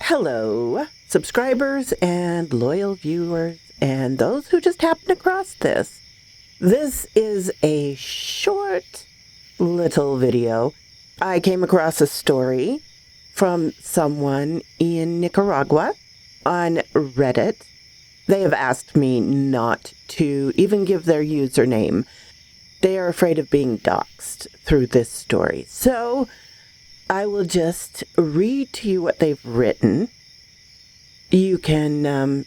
Hello, subscribers and loyal viewers and those who just happened across this. This is a short little video. I came across a story from someone in Nicaragua on Reddit. They have asked me not to even give their username. They are afraid of being doxxed through this story. So I will just read to you what they've written. You can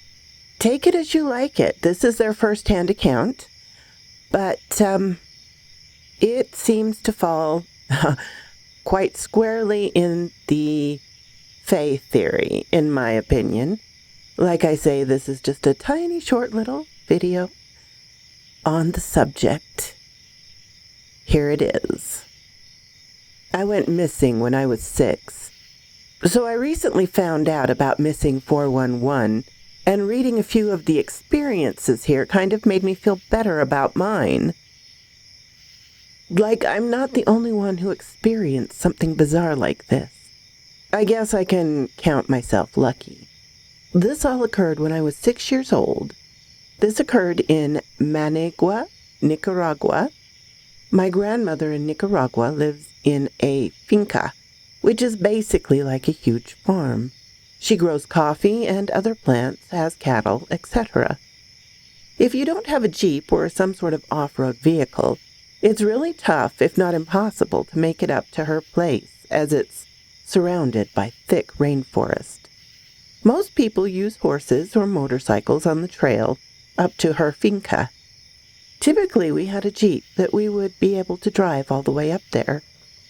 take it as you like it. This is their first-hand account, but it seems to fall quite squarely in the Fae theory, in my opinion. Like I say, this is just a tiny, short little video on the subject. Here it is. I went missing when I was 6. So I recently found out about Missing 411, and reading a few of the experiences here kind of made me feel better about mine. Like I'm not the only one who experienced something bizarre like this. I guess I can count myself lucky. This all occurred when I was 6 years old. This occurred in Managua, Nicaragua. My grandmother in Nicaragua lives in a finca, which is basically like a huge farm. She grows coffee and other plants, has cattle, etc. If you don't have a Jeep or some sort of off-road vehicle, it's really tough, if not impossible, to make it up to her place, as it's surrounded by thick rainforest. Most people use horses or motorcycles on the trail up to her finca. Typically, we had a Jeep that we would be able to drive all the way up there,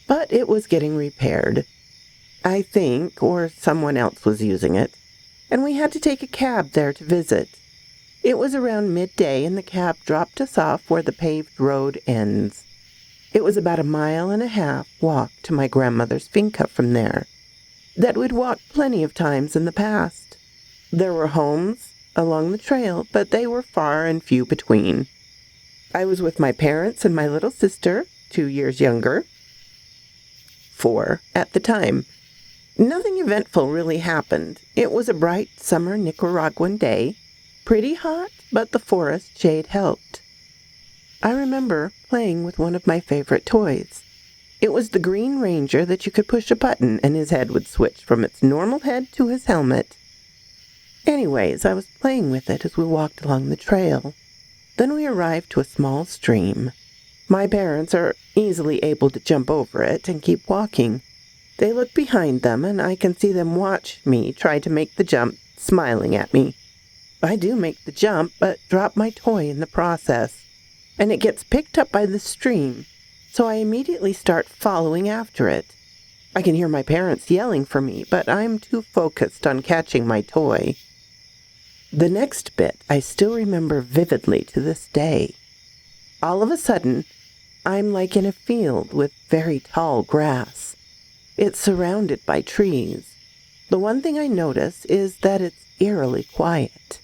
but it was getting repaired, I think, or someone else was using it, and we had to take a cab there to visit. It was around midday, and the cab dropped us off where the paved road ends. It was about 1.5 miles walk to my grandmother's finca from there. That we'd walked plenty of times in the past. There were homes along the trail, but they were far and few between. I was with my parents and my little sister, 2 years younger, 4 at the time. Nothing eventful really happened. It was a bright summer Nicaraguan day, pretty hot, but the forest shade helped. I remember playing with one of my favorite toys. It was the Green Ranger that you could push a button and his head would switch from its normal head to his helmet. Anyways, I was playing with it as we walked along the trail. Then we arrived to a small stream. My parents are easily able to jump over it and keep walking. They look behind them, and I can see them watch me try to make the jump, smiling at me. I do make the jump, but drop my toy in the process, and it gets picked up by the stream, so I immediately start following after it. I can hear my parents yelling for me, but I'm too focused on catching my toy. The next bit I still remember vividly to this day. All of a sudden, I'm like in a field with very tall grass. It's surrounded by trees. The one thing I notice is that it's eerily quiet.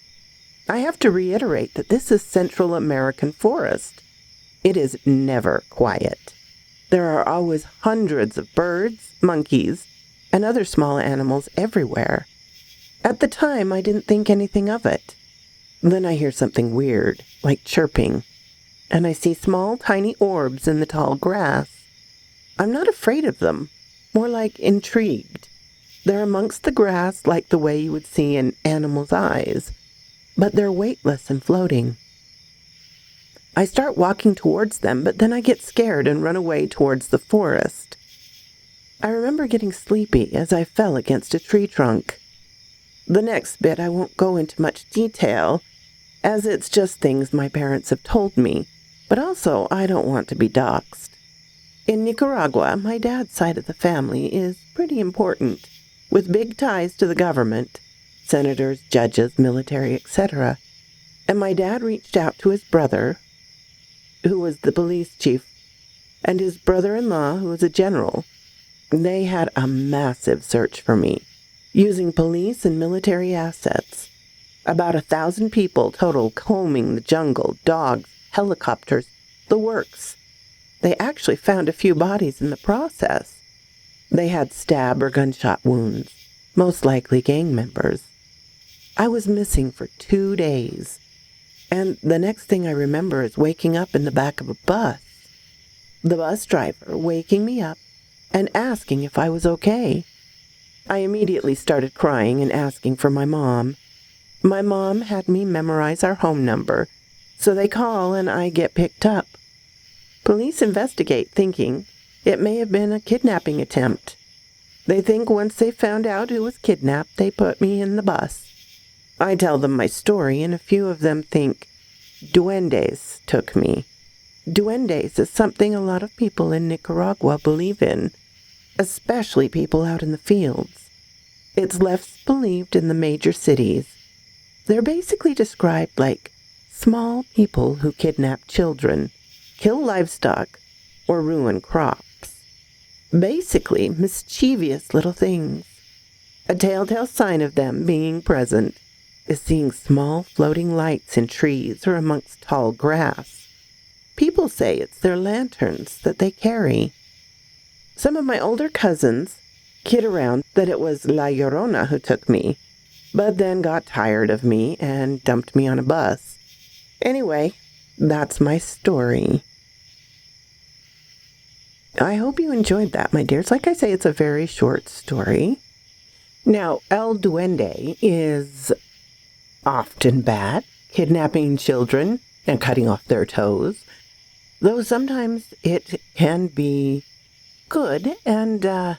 I have to reiterate that this is Central American forest. It is never quiet. There are always hundreds of birds, monkeys, and other small animals everywhere. At the time, I didn't think anything of it. Then I hear something weird, like chirping, and I see small, tiny orbs in the tall grass. I'm not afraid of them, more like intrigued. They're amongst the grass like the way you would see an animal's eyes, but they're weightless and floating. I start walking towards them, but then I get scared and run away towards the forest. I remember getting sleepy as I fell against a tree trunk. The next bit I won't go into much detail, as it's just things my parents have told me, but also I don't want to be doxxed. In Nicaragua, my dad's side of the family is pretty important, with big ties to the government, senators, judges, military, etc. And my dad reached out to his brother, who was the police chief, and his brother-in-law, who was a general. They had a massive search for me, using police and military assets. About 1,000 people total combing the jungle, dogs, helicopters, the works. They actually found a few bodies in the process. They had stab or gunshot wounds. most likely gang members. I was missing for 2 days, and the next thing I remember is waking up in the back of a bus. The bus driver waking me up and asking if I was okay. I immediately started crying and asking for my mom. My mom had me memorize our home number, so they call and I get picked up. Police investigate, thinking it may have been a kidnapping attempt. They think once they found out who was kidnapped, they put me in the bus. I tell them my story, and a few of them think Duendes took me. Duendes is something a lot of people in Nicaragua believe in, especially people out in the fields. It's less believed in the major cities. They're basically described like small people who kidnap children, kill livestock, or ruin crops. Basically, mischievous little things. A telltale sign of them being present is seeing small floating lights in trees or amongst tall grass. People say it's their lanterns that they carry. Some of my older cousins kid around that it was La Llorona who took me, but then got tired of me and dumped me on a bus. Anyway, that's my story. I hope you enjoyed that, my dears. Like I say, it's a very short story. Now, El Duende is often bad, kidnapping children and cutting off their toes, though sometimes it can be good and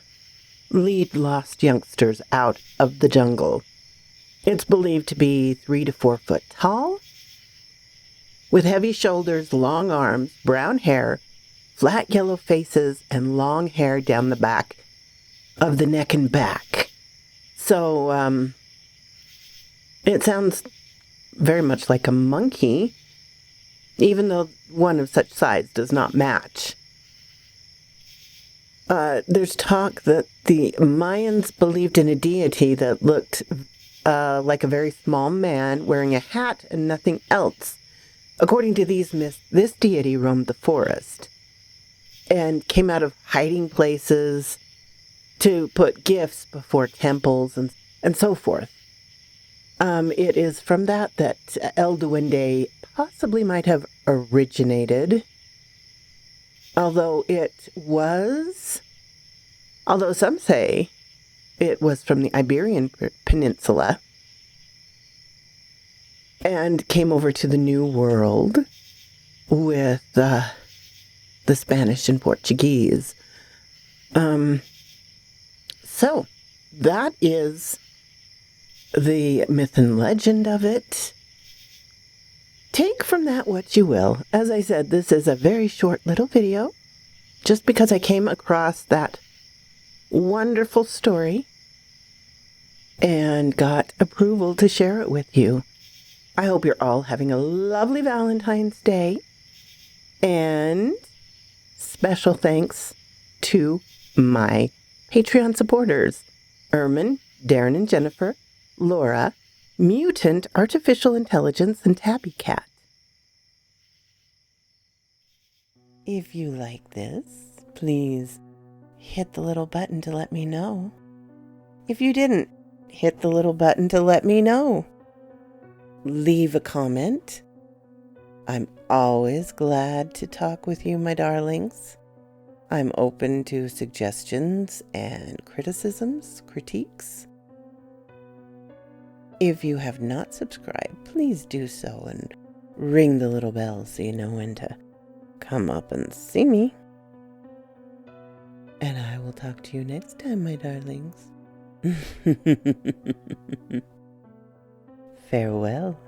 lead lost youngsters out of the jungle. It's believed to be 3 to 4 foot tall, with heavy shoulders, long arms, brown hair, flat yellow faces, and long hair down the back of the neck and back. So, it sounds very much like a monkey, even though one of such size does not match. There's talk that the Mayans believed in a deity that looked like a very small man wearing a hat and nothing else. According to these myths, this deity roamed the forest and came out of hiding places to put gifts before temples and so forth. It is from that El Duende possibly might have originated, although some say it was from the Iberian Peninsula and came over to the New World with the Spanish and Portuguese. So that is the myth and legend of it. Take from that what you will. As I said, this is a very short little video, just because I came across that wonderful story and got approval to share it with you. I hope you're all having a lovely Valentine's Day, and special thanks to my Patreon supporters, Ermin, Darren and Jennifer, Laura, Mutant, Artificial Intelligence, and Tabby Cat. If you like this, please hit the little button to let me know. If you didn't, hit the little button to let me know. Leave a comment. I'm always glad to talk with you, my darlings. I'm open to suggestions and criticisms, critiques. If you have not subscribed, please do so and ring the little bell so you know when to come up and see me. And I will talk to you next time, my darlings. Farewell.